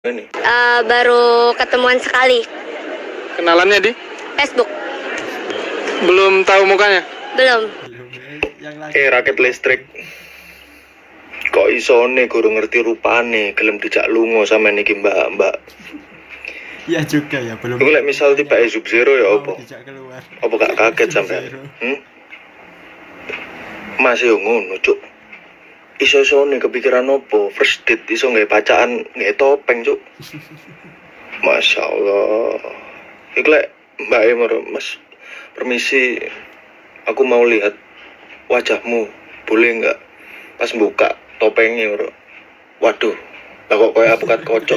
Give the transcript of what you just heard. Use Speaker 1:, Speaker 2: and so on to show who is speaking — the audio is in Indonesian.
Speaker 1: Ini.
Speaker 2: Baru ketemuan sekali.
Speaker 3: Kenalannya di
Speaker 2: Facebook.
Speaker 3: belum tahu mukanya.
Speaker 2: Belum.
Speaker 1: Rakit listrik. Kok isone guru ngerti rupane, gelem dijak lunga sama niki mbak.
Speaker 4: Iya juga ya, belum.
Speaker 1: Iku lek misal tiba Sub Zero ya apa?
Speaker 4: Dijak keluar.
Speaker 1: Apa gak kaget sampean? Masih yo ngono, Cuk. Iso-isone kepikiran opo? First date iso nggawe pacaan, nggawe topeng, Cuk. Masya Allah. Iku lek Mbak Emor, Mas, permisi, aku mau lihat wajahmu, boleh nggak? Pas buka topengnya, bro. Waduh, lah kok kayak apukat kocok.